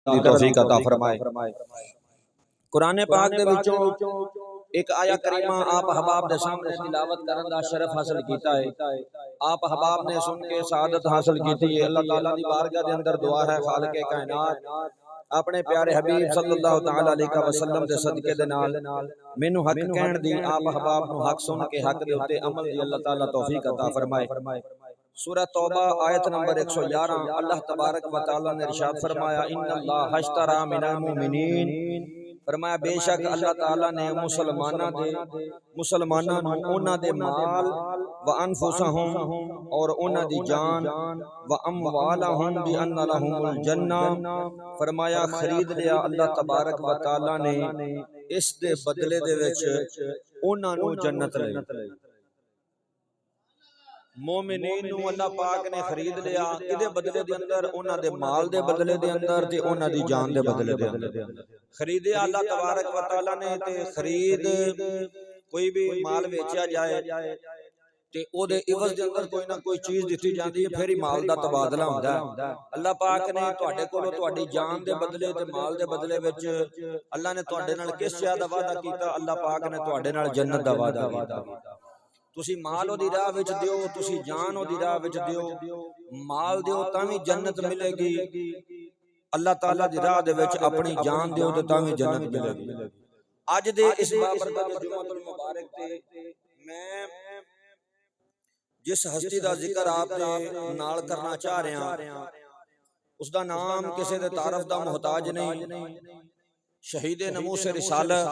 दी तौफीक अता फरमाए। कुरान पाक दे विचों एक आया करीमा आप हबाब दे सामने तिलावत करन दा शरफ हासिल कीता है। आप हबाब ने सुन के सादत हासिल की है। अल्लाह ताला दी बारगाह दे अंदर दुआ है खालिक कायनात अपने प्यारे हबीब सल्लल्लाहु तआला अलैहि वसल्लम दे सदके दे नाल मैनू हक कहण दी आप हबाब नू हक सुन के हक दे उत्ते अमल दी अल्लाह ताला तौफीक अता फरमाए। सूरह तौबा आयत नंबर 111 अल्लाह तबारक व तआला ने इरशाद फरमाया इन्नल्लाह हश्तरा मिनल मुमिनीन फरमाया बेशक अल्लाह ताला ने मुसलमाना नू उन्हां दे माल व अनफुसहुम और उन्हां दी जान व अमवालहुम बि अन्न लहुमुल जन्नह फरमाया खरीद लिया अल्लाह तबारक व तआला ने इस दे बदले दे विच उन्हां नू जन्नत लई। मोमिनीन नू अल्लाह पाक ने खरीद लिया इहदे बदले दे अंदर उन्हां दे माल दे बदले दे अंदर ते उन्हां दी जान दे बदले दे अंदर खरीदे अल्लाह तबारक व तआला ने। ते खरीद कोई भी माल बेचा जाए ते ओदे इवज दे अंदर कोई ना कोई चीज दित्ती जांदी है फिर ही माल दा तबादला हुंदा है। अल्लाह पाक ने तुहाडे कोलों तुहाडी जान दे बदले ते माल दे बदले विच अल्लाह ने तुहाडे नाल किस चीज़ दा वादा कीता? अल्लाह पाक ने तुहाडे नाल जन्नत दा वादा कीता। तुसी माल ओदी राह विच दियो, तुसी जान ओदी राह विच दियो, माल दियो तां वी जन्नत मिलेगी। अल्लाह ताला दी राह दे विच अपनी जान दियो ते तां वी जन्नत मिलेगी। अज दे इस बाबरकत जुमातुल मुबारक ते मैं जिस हस्ती दा जिक्र आपदे नाल करना चाह रहा उसदा नाम किसी दे तारफ दा मुहताज नहीं। शहीद नमूस रिसालत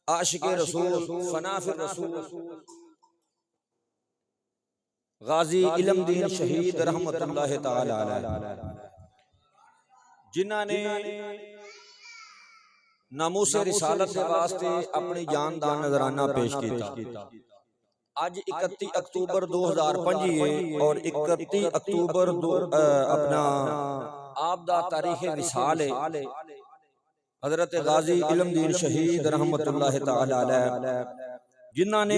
आशिक़े रसूल फना फिर रसूल गाजी इल्मदीन शहीद रहमतुल्लाह तआला अलैह जिन्हां ने नामूस रिसालत के वास्ते अपनी जान दा नजराना पेश किया। आज 31 अक्तूबर 2025 है और 31 अक्तूबर अपना आप दा तारीख विसाल है। हजरत गाजी इल्मदीन शहीद रहमतुल्लाह तआला अलैह जिन्हां ने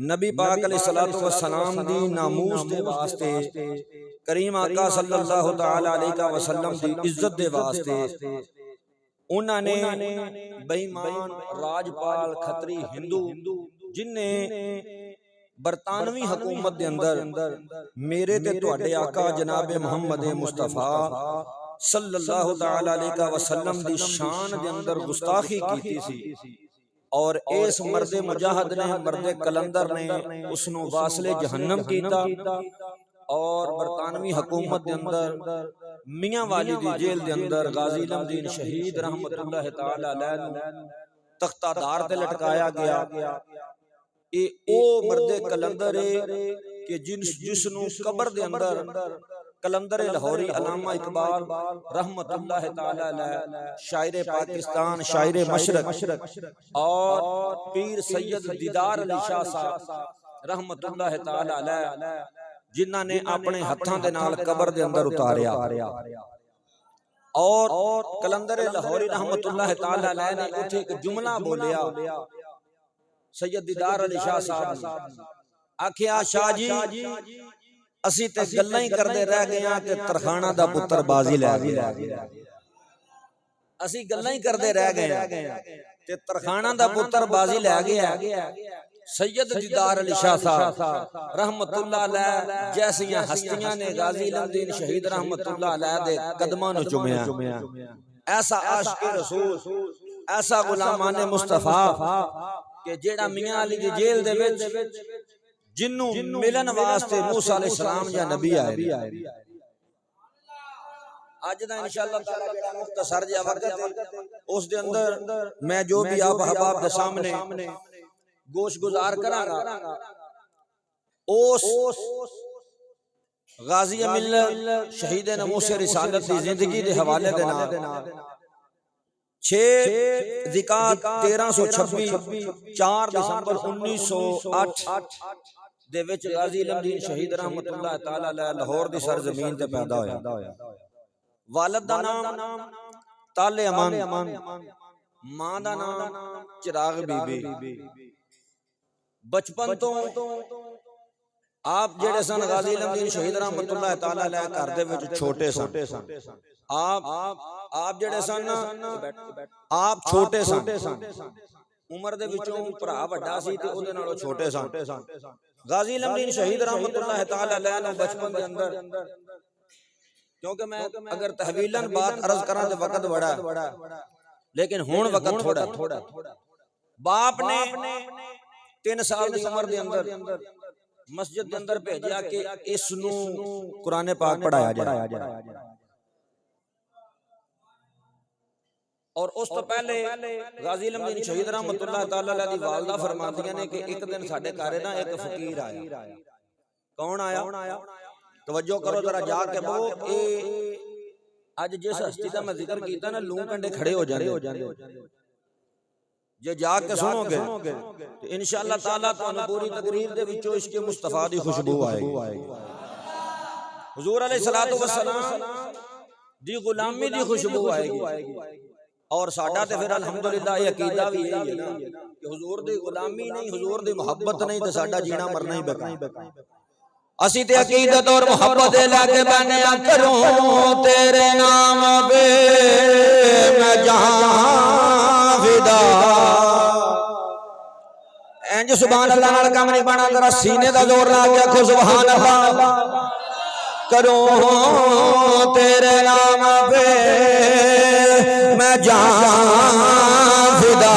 नबी पाक अलैहिस्सलातु वस्सलाम दी नामूस दे वास्ते करीम आका सल्लल्लाहु तआला अलैहि वसल्लम दी इज्जत दे वास्ते उन्हां ने बेईमान राजपाल खत्री हिंदू जिन्ने बरतानवी हुकूमत दे अंदर मेरे ते तुहाडे आका जनाबे मुहम्मद मुस्तफा सल्लल्लाहु तआला अलैहि वसल्लम दी शान दे अंदर गुस्ताखी कीती सी और इस मर्दे मुजाहिद ने मर्दे कलंदर ने उसनु वासले जहन्नम कीता और बरतानवी हुकूमत दे अंदर मियां वाली दी जेल दे अंदर गाजी इल्मदीन शहीद रहमतुल्लाह तआला अलैह तख्तादार ते लटकाया गया। ए ओ मर्दे कलंदर है कि जिसनु कब्र दे अंदर कलंदर लाहौरी अल्लामा इकबाल रहमतुल्लाह तआला अलैह शायर पाकिस्तान शायर मशरक और पीर सैयद दीदार अली शाह साहब रहमतुल्लाह तआला अलैह जिन्हां ने अपने हत्थां दे नाल कब्र दे अंदर उतारिया और कलंदर लाहौरी रहमतुल्लाह तआला अलैह ने उथे एक जुमला बोलिया। सैयद दीदार अली शाह साहब आखिया शाह जी असी ते गल्लां ही करदे रह गए ते तरखाना दा पुत्र बाजी लै गया। असी गल्लां ही करदे रह गए ते तरखाना दा पुत्र बाजी लै गया। सैयद दीदार अली शाह साहब रहमतुल्लाह अलैह जैसियां हस्तियां ने गाजी इल्मदीन शहीद रहमतुल्लाह अलैह दे कदमां नूं चुमिया। ऐसा आशिक़े रसूल ऐसा गुलामाने मुस्तफा कि जेड़ा मियां अली दी जेल दे विच जिन्नू मिलन वास्ते मूसा अलैहिस्सलाम या नबी आए। आज दा इंशाअल्लाह ताला जेड़ा मुख्तसर जिहा वक्त उस दे अंदर मैं जो भी आप अहबाब दे सामने गोश गुजार करांगा उस गाजी मिल्लत शहीद नमूस रिसालत दी जिंदगी दे हवाले दे नाल 6 ज़िकात 1326 4 दिसंबर 1908 दे विच गाजी इल्मदीन शहीद रहमतुल्लाह तआला अलैह लाहौर दी सरजमीन ते पैदा होया। वालिद दा नाम ताले अमान मां दा नाम चिराग बीबी। बचपन तो आप जेड़े सन गाजी इल्मदीन शहीद रहमतुल्लाह तआला अलैह घर दे विच छोटे सन आप ਜਿਹੜੇ ਸਨ ਆਪ ਛੋਟੇ ਸਨ ਉਮਰ ਦੇ ਵਿੱਚੋਂ ਭਰਾ ਵੱਡਾ ਸੀ ਤੇ ਉਹਦੇ ਨਾਲੋਂ ਛੋਟੇ ਸਨ गाजी इल्मुद्दीन शहीद रहमतुल्लाह तआला अलैह ने बचपन के अंदर क्योंकि मैं अगर तहवीलन बात अर्ज करा तो वक्त बड़ा लेकिन हुण वक्त थोड़ा बाप ने 3 साल की उम्र के अंदर मस्जिद के अंदर भेजा कि इस नूं कुरान पाक पढ़ाया जाए और उस तो पहले गाजी इल्मुद्दीन शहीद रहमतुल्लाह तआला अलैह दी वालदा फरमांदियां ने कि एक दिन साडे घरे ना एक फकीर आया कौन आया तवज्जो करो जरा जाके वो अज जिस हस्ती का मैं जिक्र कीता ना लूं कंडे खड़े हो जांदे जे जाके सुनोगे तो इंशाअल्लाह ताला तुहानू पूरी तकरीर दे विचों इश्क मुस्तफा दी खुशबू आएगी हुजूर अलैहि सलातो व सलाम दी गुलामी दी खुशबू आएगी और साडा ते फिर अल्हम्दुलिल्लाह ये अकीदा भी यही है ना कि हुजूर दी गुलामी नहीं हुजूर दी मोहब्बत नहीं ते साडा जीना मरना ही बेकार असी ते अकीदत और मोहब्बत लेके बने करूं तेरे नाम पे मैं जहां फिदा इंज सुभान अल्लाह नाल काम नहीं बना जरा सीने दा जोर ला के आखो सुभान अल्लाह करूं तेरे नाम पे मैं जहां फिदा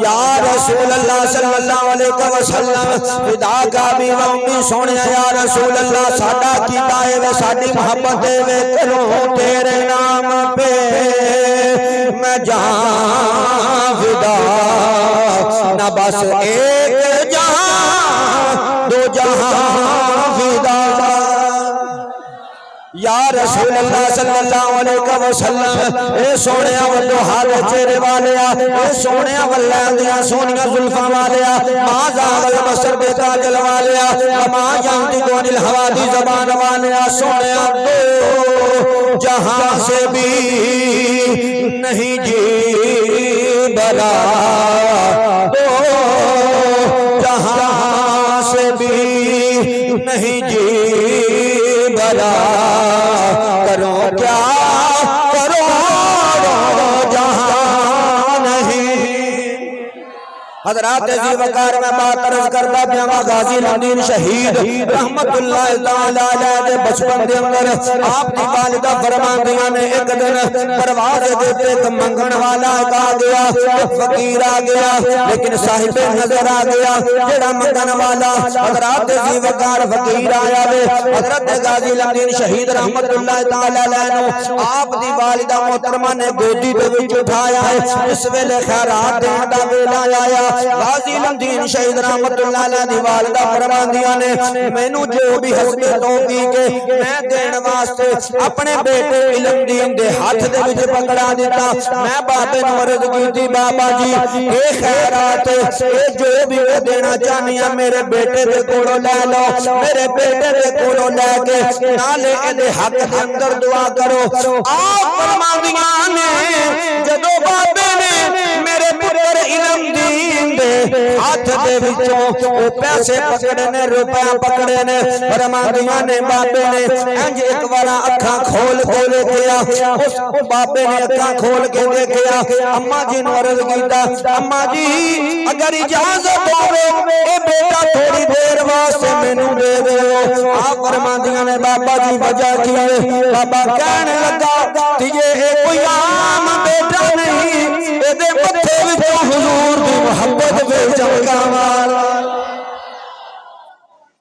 या रसूल अल्लाह सल्लल्लाहु अलैहि वसल्लम फिदा का भी मम्मी सोने या रसूल अल्लाह साडा कीता है साडी मोहब्बत है करूं तेरे नाम पे मैं जहां फिदा ना बस एक जहां दो जहां फिदा या रसूल अल्लाह सल्लल्लाहु अलैहि वसल्लम ए सोनिया वल्लो हाल चेहरे वालिया ए सोनिया वल्ले दियां सोनिया जुल्फां वालिया माजा वल बसर बेता जल वालिया मा जानती कोनिल हवा दी ज़बान वालिया सोनिया दो जहां से भी नहीं जी बरा दो जहां से भी नहीं जी बरा करो क्या करो जहां नहीं हजरात जी वकार में बात अर्ज करता पिया गाजी इल्मुद्दीन शहीद रहमतुल्लाह तआला अलैह दे बचपन दे अंदर आप दी वालिदा फरमांदियां ने एक दिन परवाज़ दे ते एक मंगण वाला आ गया एक फकीर आ गया लेकिन साहिब नजर आ गया जेड़ा मंगण वाला हजरात जी वकार फकीर आया वे हजरत गाजी इल्मुद्दीन शहीद रहमतुल्लाह तआला अलैह नु आप दी वालिदा मोहतरमा ने गोदी दे विच उठाया है इस वेले खैरात देण दा वेला आया गाजी इल्मुद्दीन शहीद रहमतुल्लाह अलैह दी वालिदा फरमांदियां ने मैनू जो भी हस्बे तौफीक है मैं देण वास्ते अपने बेटे इल्मुद्दीन दे हाथ दे विच पकड़ा दिता मैं बाबे नूं अर्ज कीती बाबा जी ए खैरात ए जो भी मैं देना चाहनी हां मेरे बेटे दे कोलों ले लो मेरे बेटे दे कोलों लेके नाले इहदे हक दे अंदर दुआ करो आप फरमांदियां ने जदों बाबे ने मेरे पुत्र इल्मुद्दीन दे हाथ दे विचों ओ पैसे पकड़े ने रुपया पकड़े ने फरमांदियां ने बाबे ने इंज एक बार अखां खोल के देखया उस बाबे ने अखां खोल के देखया अम्मा जी नूं अर्ज कीता अम्मा जी अगर इजाजत होवे ए बेटा थोड़ी देर वास्ते मैनू दे देओ आप फरमांदियां ने बाबा जी वजह की है बाबा कहने लगा कि ये कोई आम बेटा नहीं एदे मत्थे विचों हुजूर दी मोहब्बत वे चमका मार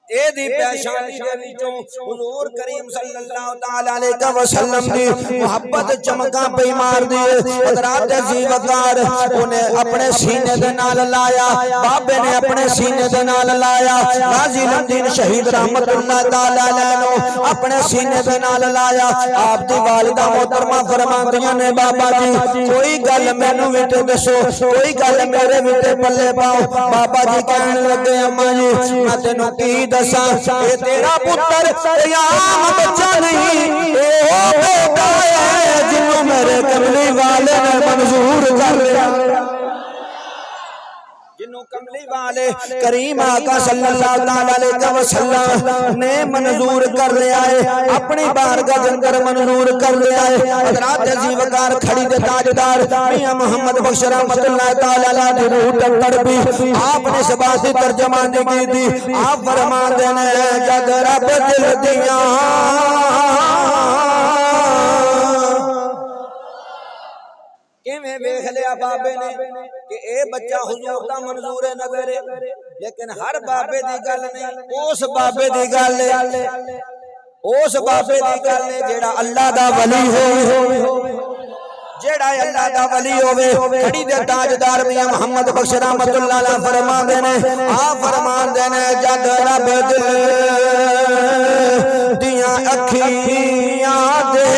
एदी पेशानी दे विचों हुजूर करीम सल्लल्लाहु तआला अलैहि वसल्लम दी मोहब्बत चमका पे मार दी हजरत जी वकार ओने अपने सीने दे नाल लाया बाबे ने अपने सीने दे नाल लाया गाजी इल्मुद्दीन शहीद रहमतुल्लाह तआला अलैह नु अपने सीने दे नाल लाया आप दी वालिदा मोहतरमा फरमांदियां ने बाबा जी कोई गल मैनू भी ते दसो कोई गल मेरे भी ते पल्ले पाओ बाबा जी कहने लगे अम्मा जी मैं तेनू की दसा ये तेरा पुत्र कोई आम बच्चा नहीं ये ओ बेटा है जिन्हों मेरे कमली वाले ने मंजूर कर लिया जिन्हों कमली वाले करीम आका सल्लल्लाहु अलैहि वसल्लम ने मंजूर कर लिया है, अपनी बारगाह के अंदर मंजूर कर लिया है। हज़रात अज़ीज़ वक़ार खड़ी दे ताजदार मियां मोहम्मद बख्श रहमतुल्लाह तआला अलैहि दी रूह तड़पी। आपने इस बात की तर्जमानी की थी, आप फरमाते ने जद रब दिल दियां वेख लिया बाबे ने कि ए बच्चा हुजूर दा मंजूर है नजर, लेकिन हर बाबे दी गल नहीं, उस बाबे दी गल है, उस बाबे दी गल है जेड़ा अल्लाह दा वली होवे, जेड़ा अल्लाह दा वली होवे। खड़ी दे ताजदार मियां मोहम्मद बख्श रहमतुल्लाह अलैहि फरमांदे ने, आप फरमांदे ने जद रब दिल दियां अखियां दे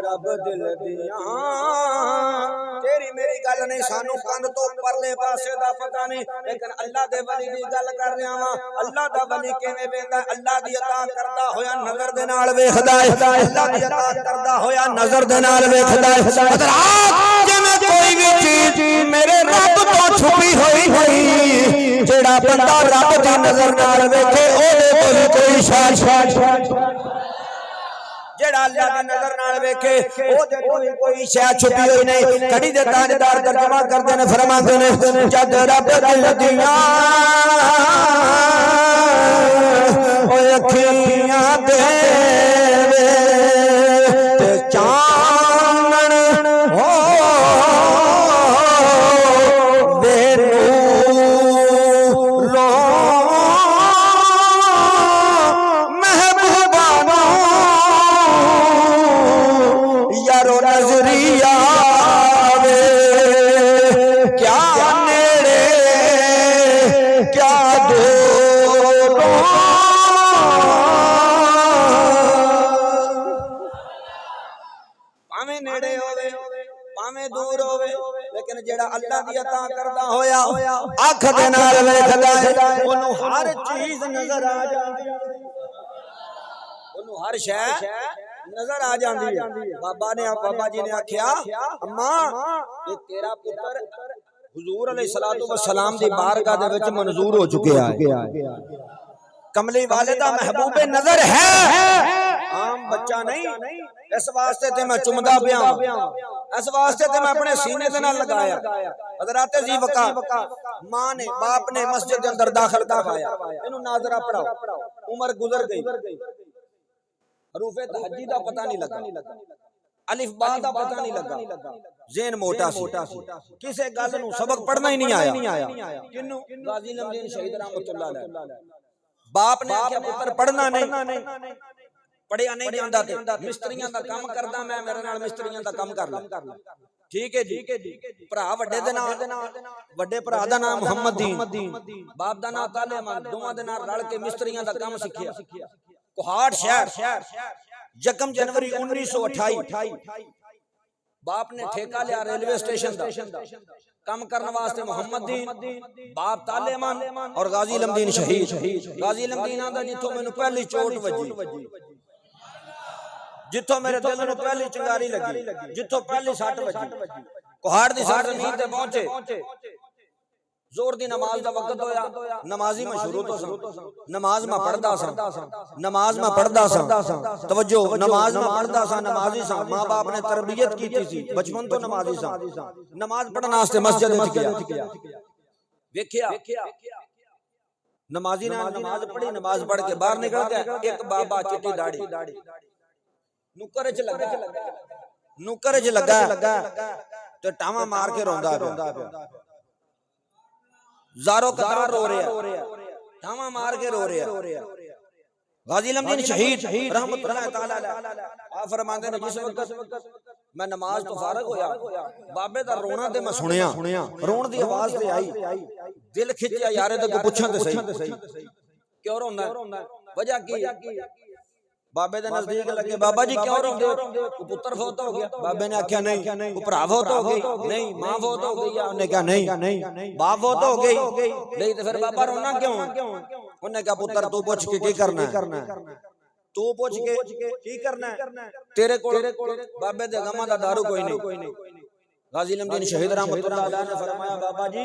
रब दिल दियां, तेरी मेरी गल नहीं, सानू कंध तो परले पासे दा पता नहीं, लेकिन अल्लाह दे वली दी गल कर रहा हां। अल्लाह दा वली किवें वेंदा, अल्लाह दी अता करदा होया नजर दे नाल वेखदा है, अल्लाह दी अता करदा होया नजर दे नाल वेखदा है। हज़रात जिवें कोई भी चीज मेरे रब तो छुपी होई जेड़ा बंदा रब दी नजर नाल वेखे ओदे कोल कोई शय जेड़ा अल्लाह दी नजर नाल वेखे ओदे कोई शय छुपी हुई नहीं। कड़ी दे ताजदार तर्जुमा करदे ने, फरमांदे ने जद रब दिल दियां ओ अखियां देवे ते चानन हो नजरिया वे क्या नेड़े क्या दूर, भावें नेड़े होवे भावें दूर होवे, लेकिन जेड़ा अल्लाह दी अता करदा होया अख दे नाल वेखदा है, ओनू हर चीज नजर आ जांदी है, ओनू हर शय नजर आ जाती है। बाबा जी ने आख्या अम्मा ये तेरा पुत्र हुजूर अलैहिस्सलातु वस्सलाम दी बारगाह दे विच मंजूर हो चुका है, कमली वाले दा महबूबे नजर है, आम बच्चा नहीं। इस वास्ते ते मैं चुमदा पिया, इस वास्ते ते मैं अपने सीने दे नाल लगाया। हज़रात अज़ीज़ वक़ार मां ने बाप ने मस्जिद के अंदर दाखिल करवाया, इन्हू नाज़रा पढ़ाओ, उम्र गुजर गई, रूफे तहज्जी दा पता नहीं लगा, अलिफ बा दा पता नहीं लगा, ज़हन मोटा सी, किसे गल नूं सबक पढ़ना ही नहीं आया। किन्नू गाजी लमदीन शहीद रहमतुल्लाह अलैह। बाप ने आख्या पुत्र पढ़ना नहीं, पढ़िया नहीं जांदा ते मिस्त्रियां दा काम करदा मैं, मेरे नाल मिस्त्रियां दा काम कर ले। ठीक है जी, भरा वड्डे दे नाल, वड्डे भरा दा नाम मोहम्मद दीन, बाप दा नाम तालेमान, दोवां दे नाल रल के मिस्त्रियां दा काम सिक्खिया। कोहाट शहर 1 जनवरी 1928 बाप ने ठेका लिया रेलवे स्टेशन दा, काम करने वास्ते मोहम्मद दीन, बाप तालेमान और गाजी लमदीन शहीद। गाजी लमदीन आंदा जिथों मैनू पहली चोट वजी, जिथों मेरे दिल नूं पहली चिंगारी लगी, जिथों पहली सट वजी, कोहाट दी सट जमीन ते पहुंचे। जोर दी नमाज दा वक्त होया, नमाजी मैं शुरू तो सा, नमाज मैं पढ़दा सा, नमाज मैं पढ़दा सा, तवज्जो नमाज मैं पढ़दा सा, नमाजी सा, मां बाप ने तरबियत कीती सी, बचपन तो नमाजी सा। नमाज पढ़न वास्ते मस्जिद विच गया, वेखिया नमाजी ने नमाज पढ़ी, नमाज पढ़ के बाहर निकल गया। एक बाबा चिट्टी दाढ़ी नुक्कर च लगा ते टावा मार के रोंदा पिया, ज़ारो कतार रो रहा, टावा मार के रो रहा। गाजी लमदीन शहीद रहमतुल्लाह तआला अलैह आप फरमाते हैं जिस वक्त मैं नमाज तो फारग होया, बाबे दा रोना ते मैं सुनिया, रोण दी आवाज ते आई, दिल खिंचया यार इहदे को पुछां ते सही क्यों रोंदा, वजह की? बाबे दे नजदीक लगे, बाबा जी क्यों रोंदे हो? पुत्र फौत हो गया। बाबे ने आख्या नहीं, भरा फौत हो गई, नहीं मां फौत हो गई, उन्हें कहा नहीं बाप फौत हो गई, नहीं तो फिर बाबा रोना क्यों? उन्हें कहा पुत्र तू पूछ के की करना है? तू पुछ के की करना है तेरे को बाबे दे गमा दा दारू कोई नहीं। गाजी इल्मुद्दीन शहीद रहमतुल्लाह अलैह ने फरमाया बाबा जी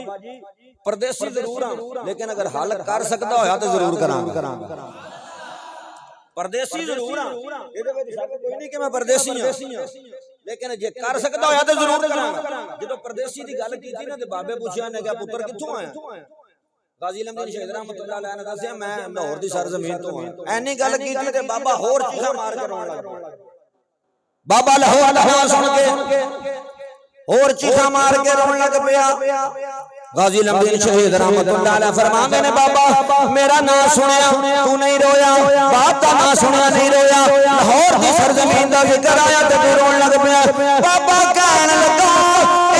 परदेसी जरूर हां लेकिन अगर हल कर सकदा होया तो जरूर करांगा। परदेसी जरूर हां ਇਹਦੇ ਵਿੱਚ ਸ਼ੱਕ ਕੋਈ ਨਹੀਂ ਕਿ ਮੈਂ परदेसी हां लेकिन जे कर सकदा होया तो जरूर करांगा। ਜਦੋਂ परदेसी ਦੀ ਗੱਲ ਕੀਤੀ ਨਾ ਤੇ ਬਾਬੇ ਪੁੱਛਿਆ ਨੇ ਕਿ ਪੁੱਤਰ ਕਿੱਥੋਂ ਆਇਆ। गाजी इल्मुद्दीन शहीद रहमतुल्लाह अलैह ने दस्सिया मैं लाहौर दी सरजमीन तो हां। ऐनी गल कीती ते बाबा होर चीखा मार के रोण लग पिया। बाबा लाहौर दा सुन के और चीखा मार के रोन लग पिया। गाजी इल्मुद्दीन शहीद रहमतुल्लाह अलैह फरमाते ने बाबा मेरा नाम सुनिया तू नहीं रोया, बाप का नाम सुनिया नहीं रोया, लाहौर की सरजमीन का जिक्र आया तो तू रोन लग पिया। बाबा कहन लगा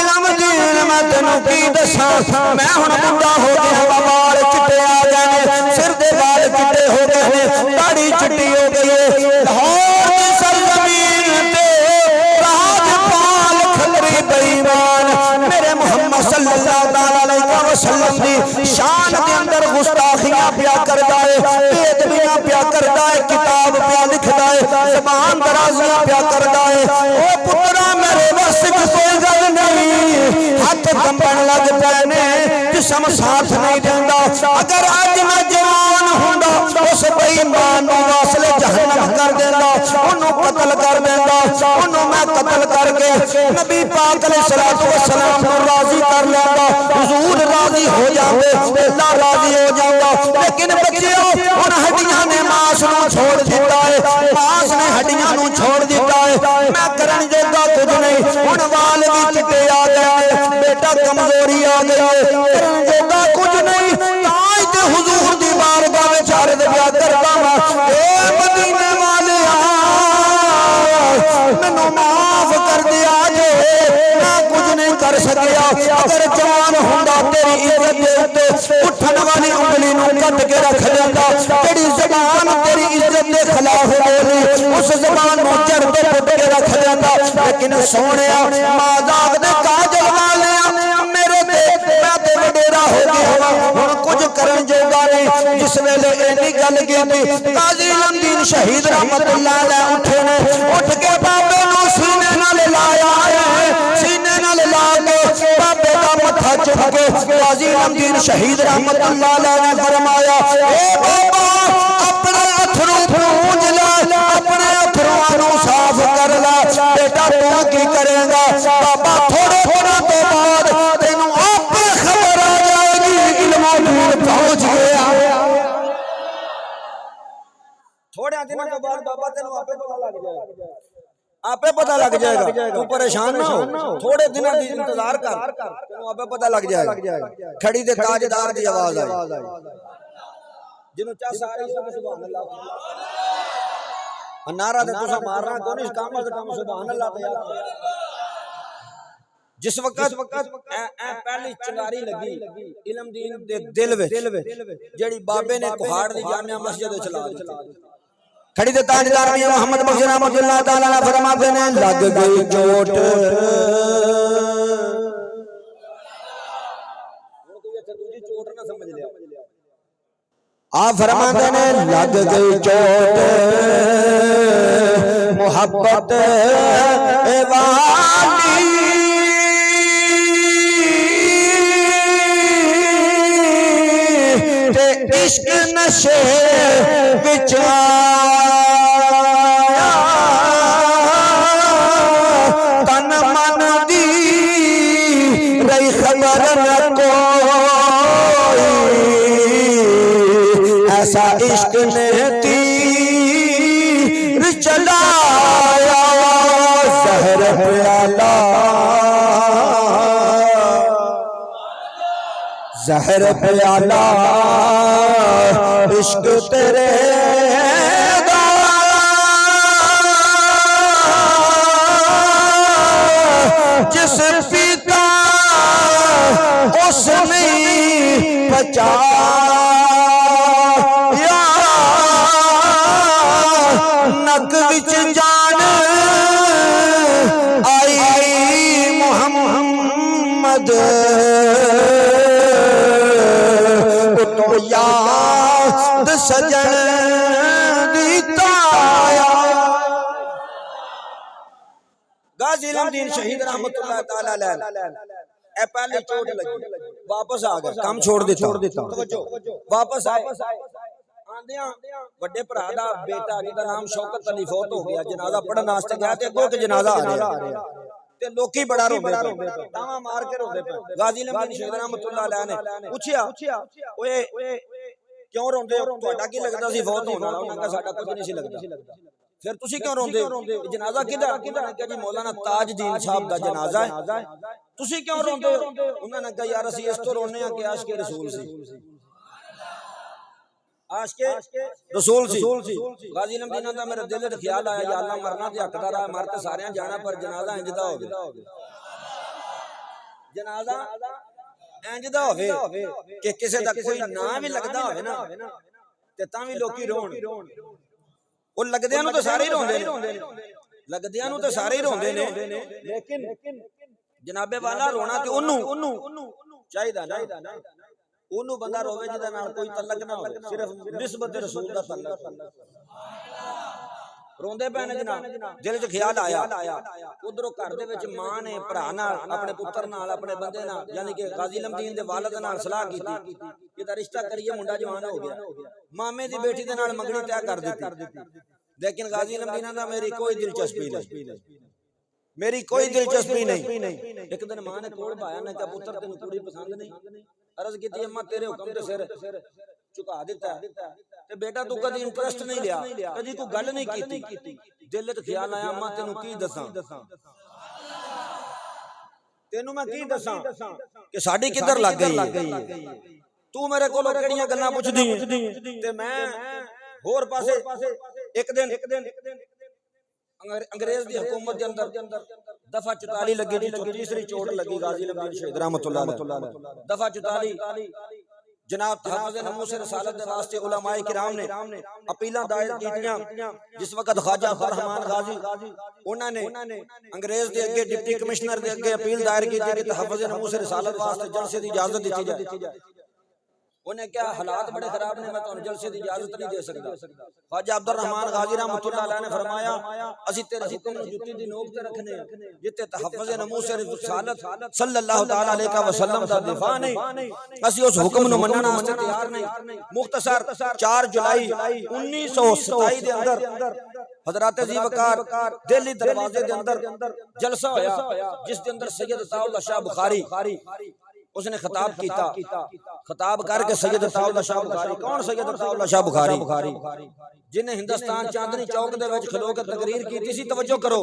इल्मुद्दीन मैं तेनू की दसां मैं हुण बुढ़ा हो गया, बाल चिट्टे आ गए ने, सिर दे बाल चिट्टे हो गए ने, दाढ़ी चिट्टी हो गई है। लाहौर की सरजमीन ते राजपाल खतरी बेईमान मेरे मोहम्मद सल्लल्लाहु अलैहि वसल्लम दी शान के अंदर गुस्ताखियां पिया करदा है, बेअदबियां पिया करदा है, किताब पिया लिखदा है, ज़बान दराज़ियां पिया करदा है। ओ पुत्रा मेरे बस की कोई गल नहीं, हाथ कंबन लग पए ने, जिस्म साथ नहीं देंदा। अगर अज मैं जवान हुंदा उस बेईमान नूं वासले जहन्नम कर देंदा, ओनू कत्ल कर देंदा, ओनू मैं कत्ल करके नबी पाक अलैहिस्सलातु वस्सलाम नूं राजी कर लैंदा, हुजूर राजी हो जाते, अल्लाह राजी हो जाता। लेकिन बच्चियों हुण हड्डियां ने मांस नूं छोड़ दिता है, मांस ने हड्डियां नूं छोड़ दिता है, मैं करन जोगा कुछ नहीं। हुण वाल भी चिट्टे आ गए, बेटा कमजोरी आ गई, करन जोगा कुछ नहीं। तां ते हुजूर दी बारगाह विच अर्ज़ पिया करदा वां ए मदीने वालिया मैनू माफ कर दिया जे मैं कुछ नहीं कर सकिया। अगर जवान हुंदा तेरी इज्जत दे उत्ते उठन वाली उंगली नूं कट के रख देंदा, तेरी ज़बान तेरी इज्जत दे खिलाफ बोली उस ज़बान नूं जड़ ते पुट के रख देंदा। लेकिन सोहणिया माज़ाक दे काजल वालिया मेरे ते मैं ते वडेरा हो गया हुण कुछ करन जोगा नहीं। जिस वेले इन्नी गल कीती गाजी इल्मुद्दीन शहीद रहमतुल्लाह अलैह उठे ने, उठ के बाबे नूं सीने नाल लाया है, सीने नाल ला के बाबे दा मत्था चुक के गाजी इल्मुद्दीन शहीद रहमतुल्लाह अलैह ने फरमाया ए बाबा अपने अथरू पूंझ ला, अपने अथरुआं नूं साफ कर ला, बेटा तू की करेगा। बाबा थोड़े थोड़ा तो बाद तेनू आपे खबर आ जाएगी इल्मुद्दीन पहुंच गया। थोड़े दिनों के बाद बाबा तेनू आपे पता लग जाएगा, आपे पता लग जाएगा, तू परेशान ना हो, थोड़े दिनों की इंतजार कर, तेनू आपे पता लग जाएगा। खड़ी दे ताजदार दी आवाज आई जिन्हों चा सारी सुभान अल्लाह नारा दे तुसा मारना कोई नहीं, काम से काम सुभान अल्लाह ते यार। जिस वक्त पहली चिंगारी लगी इल्मुद्दीन दे दिल विच जेड़ी बाबे ने कुहाड़ दी जामिया मस्जिद विच ला दी। खड़ी दे ताजदार मियां मोहम्मद बख्श रहमतुल्लाह तआला अलैह फरमाते ने लग गई चोट चोट ना समझ लिया। आप फरमाते ने लग गई चोट मोहब्बत वाली ते इश्क नशे विच आया, तन मन दी रही खबर न कोई, ऐसा इश्क ने तीर चलाया, जहर प्याला जहर प्याला इश्क तेरे दा, जिस पीता उस नहीं बचाया, नक विच जान आई मोहम्मद तो याद सजन दी तार इल्मदीन शहीद रहमतुल्लाह तआला अलैह ए पहले चोट लगी वापस आ गए काम छोड़ दिता तवज्जो वापस आए आंदियां ਵੱਡੇ ਭਰਾ ਦਾ बेटा ਜਿਹਦਾ ਨਾਮ शौकत अली फौत हो गया जनाजा पढ़न वास्ते गया ते अगों के जनाजा आ रहा ते लोकी बड़ा रोंदे तावा मार के रोंदे पे गाजी इल्मदीन शहीद रहमतुल्लाह अलैह ने पूछया ओए क्यों रोंदे हो ਤੁਹਾਡਾ ਕੀ ਲੱਗਦਾ ਸੀ ਫੌਤ ਹੋਣ ਵਾਲਾ ਉਹਨਾਂ ਦਾ ਸਾਡਾ ਕੁਝ ਨਹੀਂ ਸੀ ਲੱਗਦਾ फिर तुसी क्यों रोंदे हो जनाजा किदा उन्होंने कहा जी मौलाना ताजदीन साहब दा जनाजा है तुसी क्यों रोंदे हो उन्होंने कहा यार असि इस तो रोने कि आशिक रसूल सी आशिक रसूल सी गाजी इल्मदीन दा मेरे दिल च ख्याल आया या अल्लाह मरना ते हकदार है मर ते सारे जाना पर जनाजा इंज दा होवे जनाजा इंज दा होवे कि किसी दा कोई नाम भी लगदा होवे ना ते तां भी लोकी रोण ਉਹ ਲੱਗਦਿਆਂ ਨੂੰ ਤਾਂ ਸਾਰੇ ਹੀ ਰੋਂਦੇ ਨੇ ਲੱਗਦਿਆਂ ਨੂੰ ਤਾਂ ਸਾਰੇ ਹੀ ਰੋਂਦੇ ਨੇ ਲੇਕਿਨ ਜਨਾਬੇ ਵਾਲਾ ਰੋਣਾ ਤੇ ਉਹਨੂੰ ਚਾਹੀਦਾ ਨਾ ਉਹਨੂੰ ਬੰਦਾ ਰੋਵੇ ਜਿਹਦੇ ਨਾਲ ਕੋਈ ਤਲਕ ਨਾ ਹੋਵੇ ਸਿਰਫ ਨਿਸਬਤ ਰਸੂਲ ਦਾ ਤਲਕ ਰੋਂਦੇ ਪਏ ਨੇ ਜਨਾਬ ਦਿਲ 'ਚ ਖਿਆਲ ਆਇਆ ਉਧਰੋਂ ਘਰ ਦੇ ਵਿੱਚ ਮਾਂ ਨੇ ਭਰਾ ਨਾਲ ਆਪਣੇ ਪੁੱਤਰ ਨਾਲ ਆਪਣੇ ਬੰਦੇ ਨਾਲ ਯਾਨੀ ਕਿ ਗਾਜ਼ੀ ਇਲਮਦੀਨ ਦੇ ਵਾਲਿਦ ਨਾਲ ਸਲਾਹ ਕੀਤੀ ਇਹਦਾ ਰਿਸ਼ਤਾ ਕਰੀਏ ਮੁੰਡਾ ਜਵਾਨ ਹੋ ਗਿਆ ਮਾਮੇ ਦੀ ਬੇਟੀ ਦੇ ਨਾਲ ਮੰਗਣੀ ਤੈਅ ਕਰ ਦਿੱਤੀ लेकिन गाजी इल्मदीन दा मेरी कोई दिलचस्पी नहीं मेरी कोई दिलचस्पी नहीं एक दिन मां ने कोल पाया ने कहा पुत्र तेन कुड़ी पसंद नहीं अर्ज की अम्मा तेरे हुक्म ते सिर झुका दिता ते बेटा तू कदी इंटरेस्ट नहीं लिया कदी कोई गल नहीं कीती दिल च ख्याल आया अम्मा तेनू की दसां तेनू मैं की दसां कि साडी किधर लग गई तू मेरे कोलों किहड़ियां गल्लां पुछदी ते मैं होर पासे एक दिन अंग्रेज दी हुकूमत दे अंदर दफा 44 लगी जी तीसरी चोट लगी गाजी इल्मदीन शहीद रहमतुल्लाह अलैह दफा 44 जनाब हाफिज़ नमूस रिसालत दे वास्ते उलमाए किराम ने अपीलां दायर कीतियां जिस वक्त ख्वाजा फरहमान गाजी उन्होंने अंग्रेज दे अगे डिप्टी कमिश्नर दे अगे अपील दायर की कि हाफिज़ नमूस रिसालत वास्ते जलसे दी इजाजत दी जाए उन्हें क्या हालात बड़े खराब ने मैं तो जलसे की इजाजत नहीं दे सकता ख्वाजा अब्दुल रहमान गाजी रहमतुल्लाह अलैह ने फरमाया असि तेरे हुक्म नूं जुत्ती दी नोक ते रखने जिते तहफ्फुज़ नमूस रिसालत सल्लल्लाहु तआला अलैहि वसल्लम दा दिफा नहीं असि उस हुक्म नूं मनण वास्ते तैयार नहीं मुख्तसर 4 जुलाई 1927 दे अंदर हजरत जी वकार दिल्ली दरवाजे दे अंदर जलसा होया जिस दे अंदर सैयद अताउल्लाह शाह बुखारी उसने खिताब किया खिताब करके सैयद अताउल्लाह शाह बुखारी कौन सैयद अताउल्लाह शाह बुखारी जिन्हें हिंदुस्तान चांदनी चौक दे विच खलो के तकरीर की सी तवज्जो करो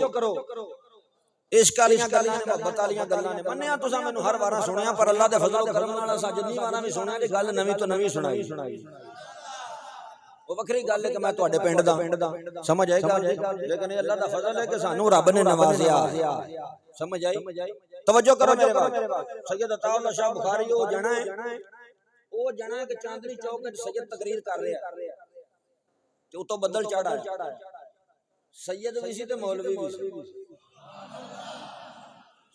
इश्क वालियां गल्लां ने मोहब्बत वालियां गल्लां ने मन्निया तुसां मैनूं हर वारा सुनिया पर अल्लाह दे फजल करम नाल असां जिन्नी वारा भी सुनिया ते गल नवीं तो नवीं सुनाई वो वखरी गल है कि मैं तुहाडे पिंड दा समझ आई गल लेकिन अल्लाह दा फजल है कि सानू रब ने नवाजिया समझ आई तवज्जो करो मेरे बात सैयद अताउल्लाह शाह बुखारी वो जाना है कि चांदनी चौक में सैयद तकरीर कर रहा है ते उतो बदल चढ़ा है सैयद भी सी ते मौलवी भी सी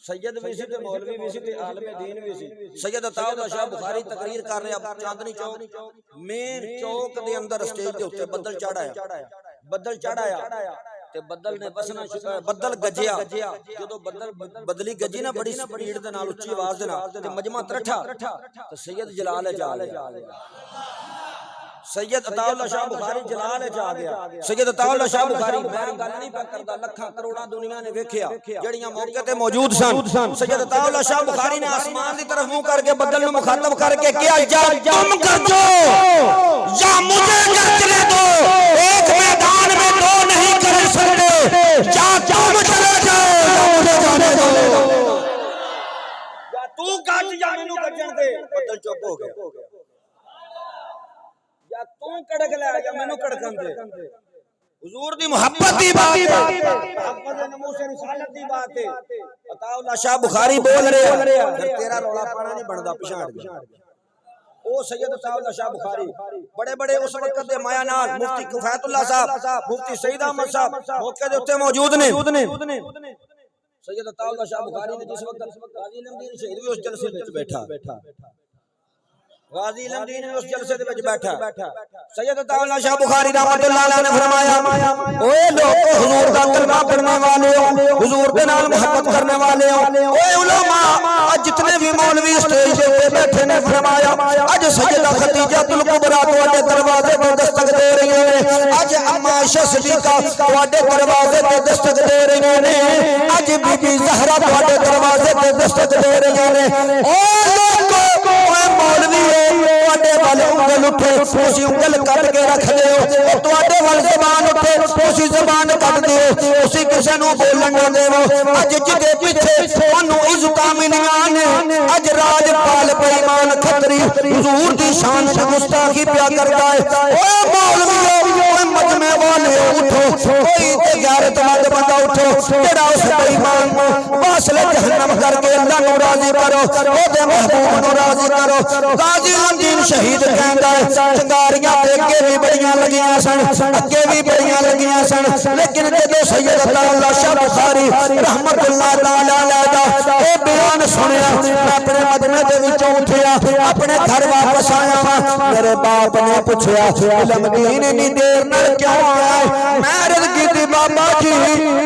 सैयद भी सी ते मौलवी भी सी ते आलम दीन भी सी सैयद अताउल्लाह शाह बुखारी तकरीर कर रहा चांदनी चौक मेन चौक दे अंदर स्टेज दे उत्ते बदल चढ़ाया ते बदल ने बसना बदल गजिया जदों बदली गजी ना बड़ी स्पीड दे नाल उच्ची आवाज दे नाल ते मजमा तरठा ते सैयद जलाल सैयद अताउल्लाह शाह बुखारी जलाल आ गया सैयद अताउल्लाह शाह बुखारी मैं गल नहीं पा करदा लखां करोड़ां दुनिया ने वेखिया जड़ियां मौके ते मौजूद सन सैयद अताउल्लाह शाह बुखारी ने आसमान दी तरफ मुंह करके बदल नु मुखातब करके किया या तुम कर दो या मुझे करने दो एक मैदान में दो नहीं कर सकते या तुम चले जाओ या मुझे जाने दो या तू गज या मैनू गजण दे बदल चुप हो गया या तू कड़क ले या मैनू कड़कन दे हुजूर दी मोहब्बत दी बात है हाफिज़ नमूस रिसालत दी बात है अताउल्लाह शाह बुखारी बोल रहे हैं फिर तेरा रौला पाना नहीं बनदा पिछाड़ गया ओ सैयद अताउल्लाह शाह बुखारी बड़े उस वक्त दे माया नाल मुफ्ती किफायतुल्लाह साहब मुफ्ती सईद अहमद साहब मौके दे उत्ते मौजूद ने सैयद अताउल्लाह शाह बुखारी ने जिस वक्त गाजी इल्मदीन शहीद भी उस जलसे विच बैठा गाजी इल्मदीन उस जलसे दे विच बैठा सैयद अता शाह बुखारी रहमतुल्लाह अलैह ने फरमाया, ओए लोगो हुजूर दा कलमा पढ़ने वाले हो, हुजूर दे नाल मोहब्बत करने वाले हो, ओए उलमा आज जितने भी मौलवी स्टेज पे बैठे ने फरमाया आज सैयदा खदीजातुल कुबरा तुम्हारे दरवाजे पे दस्तक दे रही है, आज अम्मा आयशा सिद्दीका तुम्हारे दरवाजे पे दस्तक दे रही है, आज बीबी ज़हरा तुम्हारे दरवाजे पे दस्तक दे रही है। ओ लोगो ओए मौलवी तुम्हारे वाल उंगल उठे उसी उंगल कट के रख दियो, तुम्हारे वाल ज़बान उठे उसी ज़बान कट दियो, उसी किसी नु बोलन ना देवो। आज जिदे पीछे ओनु इज्जतां मिलियां ने आज राजपाल बेईमान खतरी हुजूर दी शान च गुस्ताखी पिया करदा है। ओ मौलवियो ओए मजमे वाले उठो, कोई ते गैरतमंद बंदा उठो जेड़ा उस बेईमान नु वासले जहन्नम करके अल्लाह नु राजी करो, ओदे महबूब नु राजी करो। गाजी उद्दीन शहीद कहंदा है चिंगारियां ते अगे भी बड़ियां लगियां सन, अगे भी बड़ियां लगियां सन, लेकिन जदों सैयद अता शाह बुखारी रहमतुल्लाह तआला अलैह दा ओ बयान सुनिया अपने मदीने दे विचों उठिया अपने घर वापस आया वा। मेरे बाप ने पूछया इल्म दीन नी देर नाल क्यों आया? मैं अर्ज कीती बाबा जी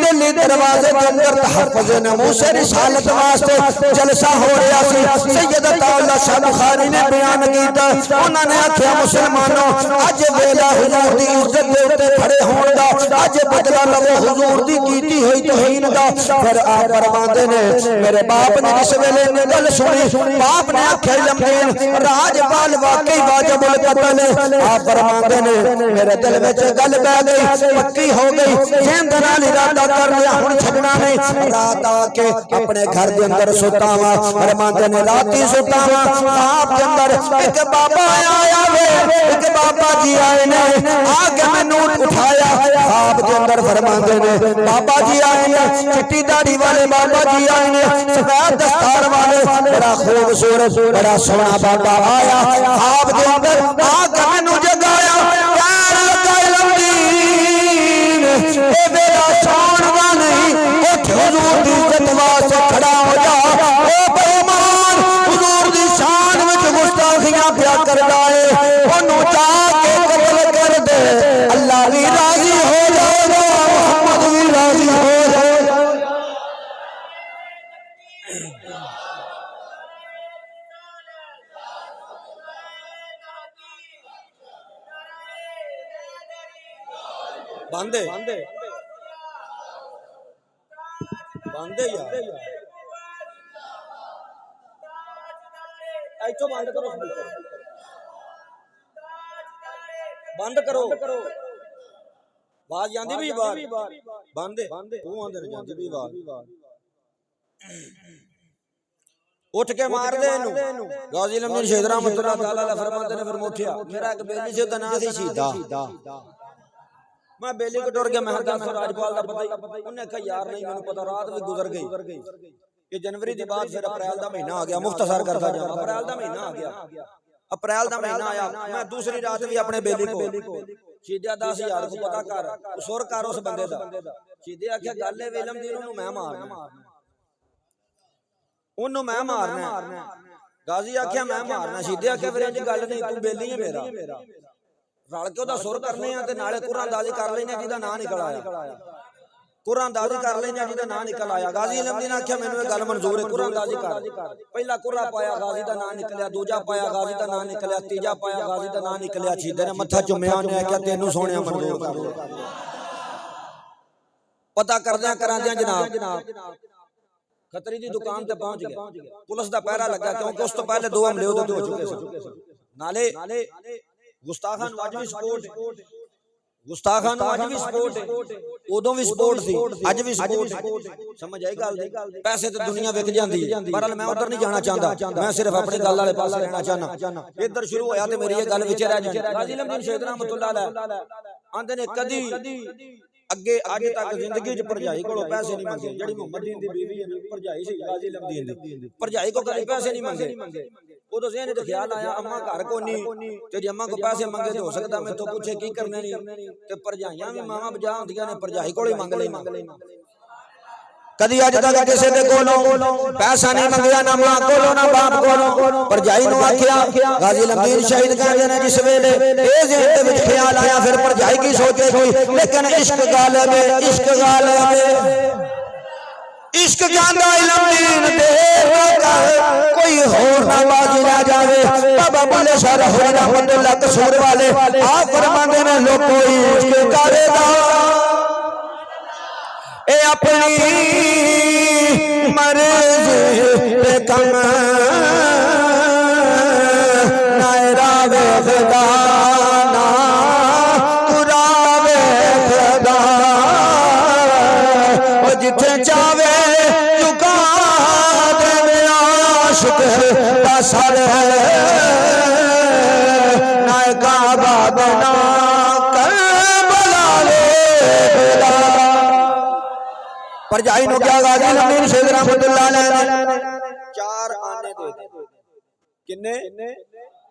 दिल्ली दरवाजे दे अंदर तहफ्फुज़ नमूस रिसालत वास्ते जलसा हो रहा सी, सैयद अता शाह बुखारी ने बयान कीता, उन्होंने आख्या मुसलमानों अज वेला हुजूर दी इज्जत दे उत्ते खड़े होण दा, अज बदला लवो हुजूर दी कीती होई तौहीन दा। फिर आप फरमांदे ने मेरे बाप ने जिस वेले ने गल सुनी बाप ने आख्या इल्म दीन राजपाल वाकई वाजिबुल कत्ल है। आप फरमांदे ने मेरे दिल विच गल बह गई, पक्की हो गई, जिंद नाल इरादा कर लिया हुण छड्डना नहीं। रात आके अपने घर दे अंदर सुता वा, फरमांदे ने राती सुता वा आप दे अंदर एक बाबा आया वे, एक बाबा जी आए ने आके मैनू उठाया आप दे अंदर, फरमांदे ने बाबा जी आए ने चिट्टी दाढ़ी वाले बाबा जी आए ने सफेद दस्तार वाले बड़ा खूबसूरत बड़ा सोहना बाबा आया आप दे अंदर आके मैनू जगाया। प्यार लगा इल्म दीन ए मेरा सोहना नहीं उठ हुजूर दी इज्जत वास्ते खड़ा हो जा। ओ बेईमान हुजूर दी शान विच गुस्ताखियां पिया करदा है, ओनू जाके कत्ल कर दे, अल्लाह भी राजी हो जाएगा, मोहम्मद भी राजी हो जाएगा। बांधे बांधे यार ऐचो बंद करो, बंद करो आवाज आंदी भी बात बांधे तू आंदे नहीं जांदी भी आवाज उठ के मार दे इनू। गाजी इल्म दीन शेख रहमतुल्लाह तआला अलैह फरमाते ने फिर उठिया मेरा एक बेली से तना सी सीधा मैं बेली को डर गया, मैं हरदा राजपाल दा पता ही उन्हें कहा यार नहीं मैंने पता, रात भी गुजर गई, ये जनवरी दी बात फिर अप्रैल दा महीना आ गया, मुख्तसर करता जा अप्रैल दा महीना आ गया, अप्रैल दा महीना आया, मैं दूसरी रात भी अपने बेली को सीधा 10,000 को पता कर सुर कर उस बंदे दा सीधे आख्या गल है इल्म दीन ओनू मैं मारना, ओनू मैं मारना। गाजी आख्या मैं मारना, सीधे आख्या फिर इंज गल नहीं तू बेली है मेरा, रल के ओदा सुर करने आ ते नाले कुरानदाजी कर लेने जिहदा नाम निकल आया, कुरानदाजी कर लेने जिहदा नाम निकल आया। गाजी इल्म दीन आख्या मैनू ये गल मंजूर है, कुरानदाजी कर। पहला कुरा पाया गाजी दा नाम निकलिया, दूजा पाया गाजी दा नाम निकलिया, तीजा पाया गाजी दा नाम निकलिया, सीधे ने मत्था चुम्या ने आख्या तैनू सोहणिया मंजूर कर लो। पता करदियां करांदियां जनाब खतरी दी दुकान ते पहुंच गया, पुलिस दा पहरा लगा क्योंकि उस तो पहले 2 हमले उहदे हो चुके सन। नाले गुस्ताखां अज भी सपोर्ट, गुस्ताखां अज भी सपोर्ट है, उदों भी सपोर्ट थी अज भी सपोर्ट है। समझ आई गल? पैसे तो दुनिया विक जांदी है, पर मैं उधर नहीं जाना चाहता, मैं सिर्फ अपनी गल वाले पासे रहना चाहना। इधर शुरू होया ते मेरी ये गल विच रह जाए। गाजी इल्म दीन शेख रहमतुल्लाह अलैह आंदे ने कदी अगे अज तक जिंदगी च भरजाई कोलों पैसे नहीं मंगे, जेड़ी मोहम्मद दीन दी बीवी है भरजाई सी गाजी इल्म दीन दी, भरजाई को कभी पैसे नहीं मंगे। उदो ज़हन च ख्याल आया अम्मा घर कोनी ते जे अम्मा को पैसे मंगे तो हो सकता मैं तो पूछे की करने नहीं, ते भरजाइयां भी मावां बजा होंदियां ने, भरजाई कोलों ही मंग लेना। कदी अज तक किसी दे कोलों पैसा नहीं मंगया, ना मां कोलों ना बाप कोलों। भरजाई नूं आखिया गाजी लंबीर शहीद कहंदे ने जिस वेले ए ज़हन दे विच ख्याल आया फिर भरजाई की सोचेगी, लेकिन इश्क गालिब है, इश्क गालिब है। इश्क कहंदा इल्म दीन दे कोई होर ना बाजी ना जावे। बाबा बुल्ले शाह रहमतुल्लाह रहमतुल्लाह कसूर वाले आप फरमांदे ने लोको इश्क करेगा ए अपनी मर्जी पे कम नायरा वे खुदा ना तुरा वे खुदा ओ जिथे चावे चुका दे आशिक दा सर नायका बाबना भरजाई नु क्या गाजी लंबीर शहीद रहमतुल्लाह अलैह ने 4 आने दे दे। किन्ने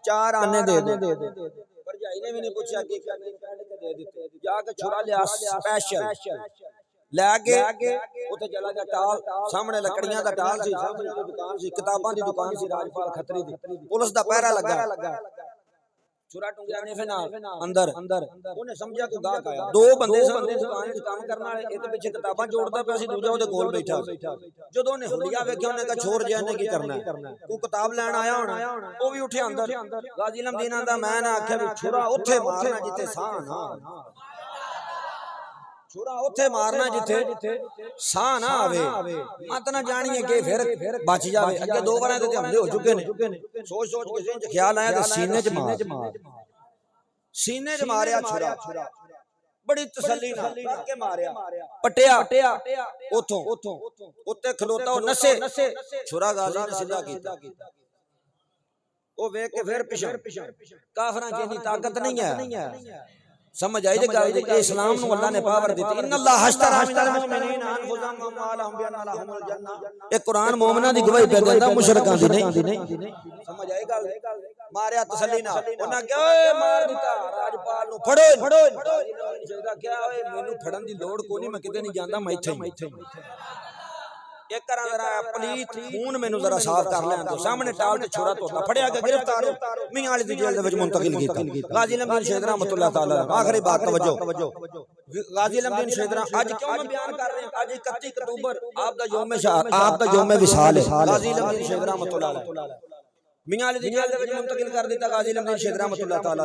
4 आने दे दे। भरजाई ने भी नहीं पूछा कि करने दे दिते, जाके छुरा लिया स्पेशल लैके उथे चला गया। टाल सामने लकड़ियां दा टाल सी, सामने दुकान सी, किताबां दी दुकान सी राजपाल खत्री दी। पुलिस दा पहरा लगा, छुरा टुंगिया ने फिर अंदर उन्हें समझा कोई गाहक आया। 2 बंदे सन दुकान च काम करने वाले, एक पीछे किताबां जोड़दा पिया सी, दूजा ओदे कोल बैठा। जदों ने हुलिया वेख्या उन्हें कहा छोर जिहा ने की करना है, तू किताब लैण आया होना। ओ भी उठे अंदर। गाजी लंबीर दा मैं ना आख्या भी छुरा उत्थे मारना जिथे साह ना, छुरा उत्थे मारना जिथे साह ना आवे, मत ना जानिए कि फिर बच जावे। अगे 2 बार ते हमले हो चुके ने। सोच सोच के ज़हन च ख्याल आया ते सीने च मार, सीने च मारिया छुरा। बड़ी तसल्ली नाल के मारिया, पटिया उथों उत्ते खलोता ओ नसे। छुरा गाजी ने सीधा कीता, ओ वेख के फिर पिछड़। काफरां च इन्नी ताकत नहीं है। समझ आई गल जी, इस्लाम नु अल्लाह ने पावर दी। इन्ना अल्लाह हश्तरा मिनल मुमिनीन अनफुसहुम व अमवालहुम बिअन्न लहुमुल जन्नह। ए कुरान मोमिना दी गवाही पे देंदा, मुशरिकां दी नहीं। समझ आई गल। मारिया तसल्ली नाल। उन्हां कहा ओए मार दिता राजपाल नु, फड़ो जेदा क्या ओए मेनू फड़न दी लोड़ कोई नहीं, मैं किते नहीं जांदा, मैं इत्थे ही। एक करा जरा पलीत खून मेनू जरा साफ कर लैन दो। सामने टाल ते छोरा तोता फड़िया के गिरफ्तार मियां वाली दी जेल दे विच मुंतकिल कीता। गाजी लंबीर शहीद रहमतुल्लाह तआला आखिरी बात तवज्जो। गाजी लंबीर शहीद आज क्यों मैं बयान कर रहे हैं? आज 31 अक्तूबर आप दा यौम शहादत, आप दा यौम विसाल है। गाजी लंबीर शहीद रहमतुल्लाह मियां वाली दी जेल दे विच मुंतकिल कर दिता। गाजी लंबीर शहीद रहमतुल्लाह तआला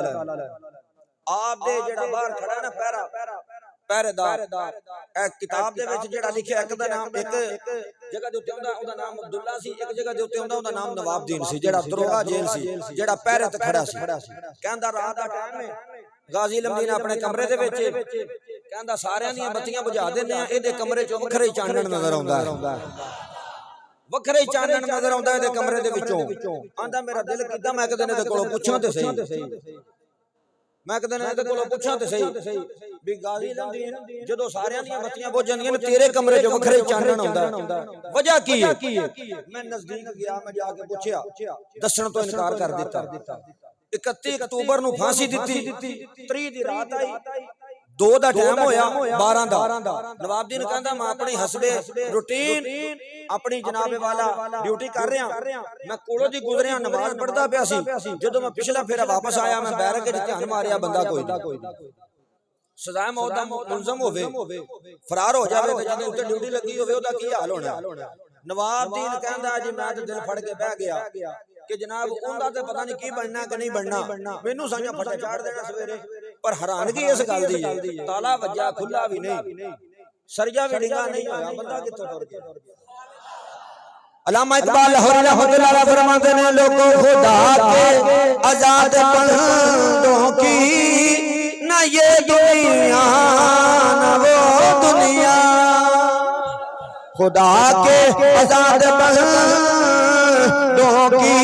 आप दे जेड़ा बाहर खड़ा ना पहरेदार, एक किताब दे विच जेड़ा लिखिया एक दा नाम, एक जगह दे उत्ते ओदा नाम अब्दुल्ला सी, एक जगह दे उत्ते ओदा नाम नवाबुद्दीन सी, जेड़ा दरोगा जेल सी, जेड़ा पहरे ते खड़ा सी। कहंदा रात दा टाइम है, गाजी लंबीर अपने कमरे दे विच कहंदा सारियां दी बत्तियां बुझा देने आ, इहदे कमरे चों वखरे चानण नजर आउंदा है, वखरे चानण नजर आउंदा इहदे कमरे दे विचों। आंदा मेरा दिल कीता मैं एक दिन इहदे कोलों पुछां ते सही, मैं एक दिन इहदे कोलों पुछां ते सही भी गाजी लंबीर जदों सारियां दी बत्तियां बुझ जांदियां ने, तेरे कमरे च वखरे चानण आउंदा, वजह की है? मैं नजदीक गया, मैं जाके पुछया, दस्सण तो इनकार कर दिता। 31 अक्तूबर नूं फांसी दित्ती, 3 दी रात आई, 2 दा टाइम होया, 12 दा नवाबुद्दीन कहंदा मैं अपनी हसबे रूटीन अपनी जनाबे वाला ड्यूटी कर रहा, मैं कोलों दी गुजरिया नमाज पढ़दा पिया सी। जदों मैं पिछला फेरा वापस आया, मैं बैरक च ध्यान मारिया, बंदा कोई सजाए मौत दा मुलजम होवे, फरार हो जावे, ते जदों उत्ते ड्यूटी लगी होवे ओदा की हाल होना। नवाबुद्दीन कहंदा जी मैं ते दिल फड़ के बह गया कि जनाब उनका तो पता नहीं की बनना कि नहीं बनना, मैनू साइया फटा चाड़ देना सवेरे। पर हैरानगी इस गल दी है, ताला वज्जा खुला भी नहीं, सरिया भी डिंगा नहीं होया, बंदा कित्थों टुर गया। अल्लामा इकबाल लाहौरी रहमतुल्लाह अलैह फरमाते हैं लोगों खुदा के आजाद बंदों की न ये दुनिया न वो दुनिया, खुदा के आजाद बंदों की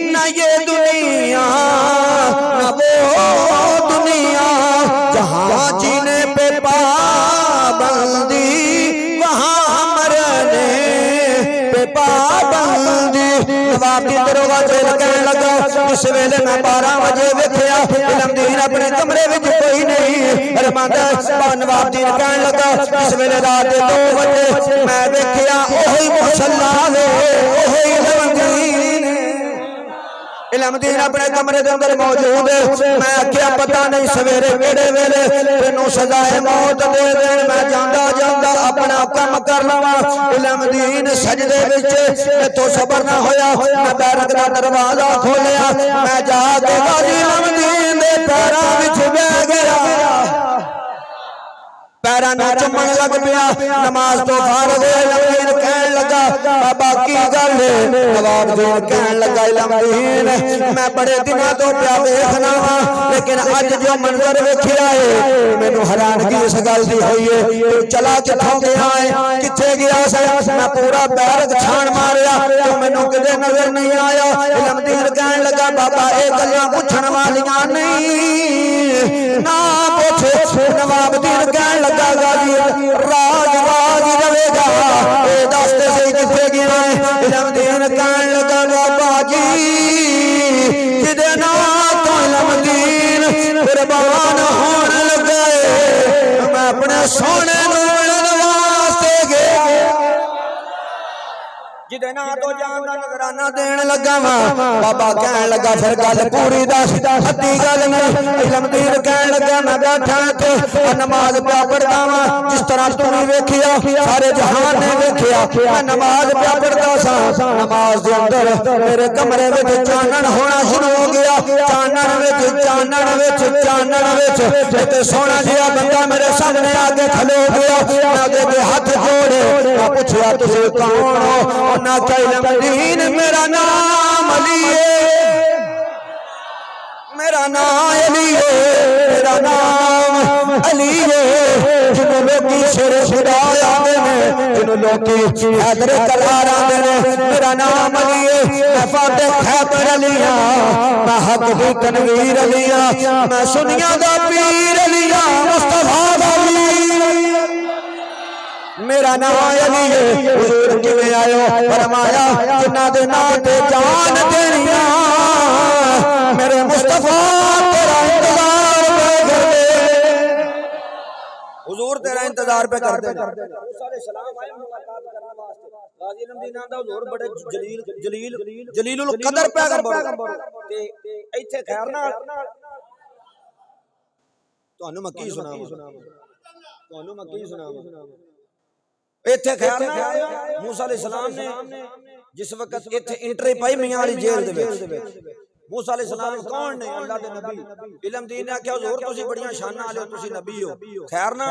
न ये दुनिया न वो दुनिया, जहाँ जीने पे पाबंदी वहाँ मरने पे पाबंदी। नवाब की दरोगा जेल कहने लगा जिस वेले मैं 12 बजे वेखिया इलमदीन अपने कमरे विच कोई नहीं। फरमांदा नवाब दीन कहन लगा जिस वेले रात दे 2 बजे मैं वेखिया ओही मुसल्ला वे ओही इलमदीन इलमदीन अपने कमरे के अंदर मौजूद है। मैं आख्या पता नहीं सवेरे केड़े वेले तेनू सजाए मौत दे देन मैं जांदा जांदा अपना काम कर लवां। इलमदीन सजदे विच मेथों सबर ना होया मैं बैरक दा दरवाजा खोलिया मैं जाके गाजी इलमदीन दे पैरां विच बैठ गया पैरां नूं चुम्मण लग पिया। नमाज तो फारग होया इलमदीन कहन लगा बाबा की गल नवाब दीन कहन लगा इलमदीन मैं बड़े दिनों तो प्या वेखना वा लेकिन अज जो मंजर वेखिया है मैनू हैरानगी इस गल दी होई है तू चला किथों गया है किथे गया सी मैं पूरा बैरक छाण मारिया तू मैनू किते नजर नहीं आया। इलमदीन कहन लगा बाबा ये गल्लां पुछण वालियां नहीं ना पुछ। नवाब दीन कहन लगा गाजी राज राज रहेगा ए दसते सही किथे गया है। इलमदीन कहन लगा बाबा जी जिदे नाम तो इलमदीन कुर्बान होने लगे मैं अपने सोने नूं मिलण वास्ते गया जिदे नाम तो जान दा नजराना देन लगा वा। बाबा कहन लगा फिर गल पूरी दस अद्धी गल नहीं। इलमदीन कहन लगा मैं बैठा इत्थे नमाज पिया पढ़दा वा जिस तरह तू वेखिया सारे जहान ने वेखिया मैं नमाज पिया पढ़दा सा। नमाज दे अंदर मेरे कमरे विच चानण होना शुरू हो गया चानण विच एक सोहना जिहा बंदा मेरे सामने आके खलो गया मैं अगे हाथ जोड़े मैं पुछया तुसीं कौन हो ना इलमदीन मेरा नाम अली है मेरा नाम अली है मेरा नाम अली है जिन्हों लोग शेर खुदा आते हैं जिन्हों लोग हैदर करार आते हैं मेरा नाम अली है मैं फातिह खैबर अली हां मैं हक दी तनवीर अली हां मैं सुनिया दा पीर अली हां मुस्तफा दा मेरा नाम अली है। हुजूर किवें आयो फरमाया जिन्हां दे नाम ते जान देनिया मेरे मुस्तफा तेरा इंतजार पे करदे हुजूर तेरा इंतजार पे करदे सारे सलाम आए मुलाकात करने वास्ते गाजी इलमदीन दा हुजूर बड़े जलीलुल कदर पैगंबर ते इत्थे खैर नाल तुहानू मैं की सुनावां इत्थे खैर नाल मूसा अलैहिस्सलाम ने जिस वक्त इत्थे एंट्री पाई मियां वाली जेल दे विच मूसा अलैहिस्सलाम कौन ने अल्लाह दे नबी। इलमदीन ने आख्या हुजूर तुसी बड़ियां शानां वाले हो तुसी नबी हो खैर ना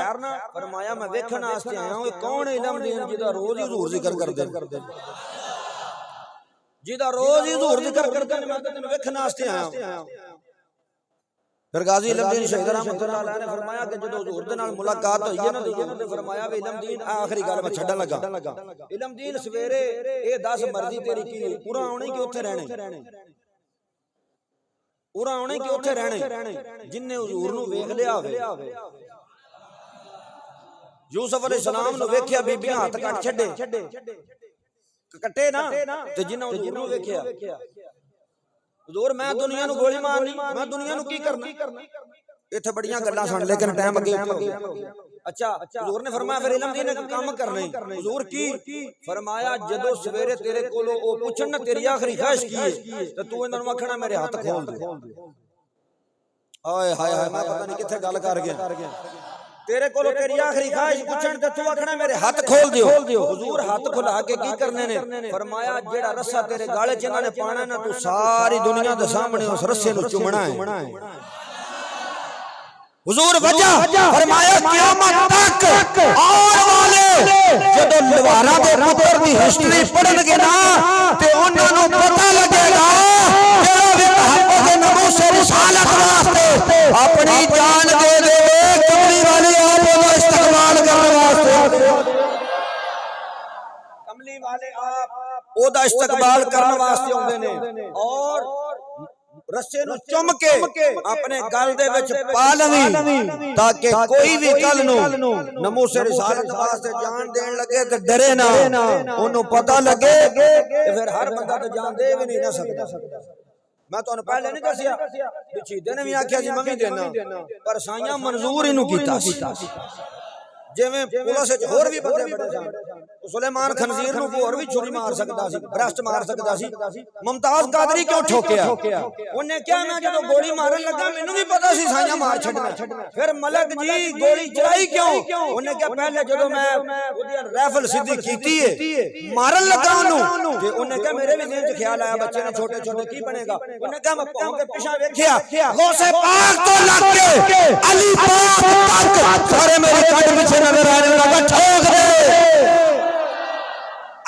फरमाया मैं वेखण वास्ते आया हूं कौन है इलमदीन जिहदा रोज ही हुजूर जिक्र करदे जिहदा रोज ही हुजूर जिक्र करदे मैं तैनूं वेखण वास्ते आया हूं। फिर गाजी इलमदीन शहीद रहमतुल्लाह अलैह ने फरमाया कि जदों हुजूर दे नाल मुलाकात होई है ना तो हुजूर ने फरमाया वे इलमदीन आखिरी गल मैं छड्डण लगा इलमदीन सवेरे ए 10 मर्जी तेरी की पूरा आउणे कि उत्थे रहणे पूरा आउणे कि उत्थे रहणे जिन्ने हुजूर नूं वेख लिया होवे यूसुफ अलैहिस्सलाम नूं वेखिया बीबियां हाथ कट छड्डे कट्टे ना ते जिन्ने हुजूर नूं वेखिया हुजूर मैं दुनिया नूं गोली मारनी मैं दुनिया नूं की करना इत्थे बड़ियां गल्लां सुन लेकिन टाइम अगे अच्छा हुजूर ने फरमाया फिर इलमदीन ने काम करना ही हुजूर की फरमाया जदों सवेरे तेरे कोलों ओ पुछण ना तेरी आखिरी ख्वाहिश की है ते तू इन्हां नूं आखना मेरे हाथ खोल दे हाय हाय हाय मैं पता नहीं किथे गल कर गया तेरे कोलों तेरी आखिरी ख्वाहिश पुछण ते तू आखना मेरे हाथ खोल दियो हुजूर हाथ खुला के की करने ने फरमाया जेड़ा रस्सा तेरे गाले च इन्हां ने पाना ना तू सारी दुनिया दे सामने उस रस्से नूं चुमना है हुजूर वजह फरमाया क़यामत तक आने वाले जदों लवारा दे पुत्र दी हिस्ट्री पढ़नगे ना ते उन्हां नूं पता लगेगा जेड़ा भी मोहम्मद नबी से रिसालत वास्ते अपनी जान दे दे कमली वाले आप ओदा इस्तेमाल करने वास्ते कमली वाले आप ओदा इस्तेमाल करने वास्ते आउंदे ने और रस्से नूं चुम के अपने गल दे विच पा लवी ताकि कोई भी कल नूं नमूसे रिसालत वास्ते जान देन लगे ते डरे ना ओनू पता लगे ते फिर हर बंदा ते जान दे भी नहीं ना सकदा मैं तुहानू पहले नहीं दसिया कि शहीदे ने भी आख्या सी मैं भी देना पर साइयां मंजूर इनू कीता सी जिवें पुलिस विच होर भी बंदे बड़े सन सुलेमान खंजीर नूं होर भी छुरी मार सकदा सी ब्रस्ट मार सकदा सी मुमताज कादरी क्यों ठोकिया उन्हें क्या मैं जदों गोली मारन लगा मैनू भी पता सी साइयां मार छड्डना फिर मलक जी गोली चलाई क्यों उन्हें क्या पहले जदों मैं ओदी राइफल सीधी कीती है मारन लगा ओनू ते उन्हें क्या मेरे भी दिल च ख्याल आया बच्चे ने छोटे छोटे की बनेगा उन्हें क्या मैं भौं के पीछे वेखिया गौसे पाक तो लग के अली पाक तक सारे मेरे कट पीछे नजर आने लगा ठोक दे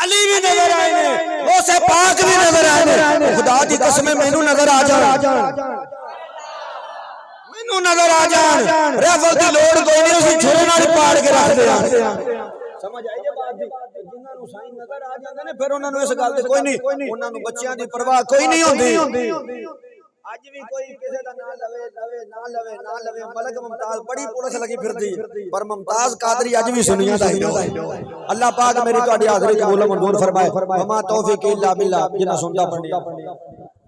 अली भी नजर आए ने गौसे पाक भी नजर आए ने खुदा दी कसम मैनू नजर आ जान मैनू नजर आ जान राइफल दी लोड़ कोई नहीं उसी छुरे नाल पाड़ के रख दे समझ आई जे बात दी जिन्हां नू साईं नजर आ जांदे ने फिर उन्हां नू इस गल दी कोई नहीं उन्हां नू बच्चियां दी परवाह कोई नहीं होंदी आज भी कोई किसी का ना लवे मलक मुमताज बड़ी पुलिस लगी फिरदी पर मुमताज कादरी आज भी सुनिया दा ही अल्लाह पाक मेरी तुहाडी हाज़री कबूल मंजूर फरमाए वमा तौफीक इल्ला बिल्लाह जिन्हां सुनदा पढ़िया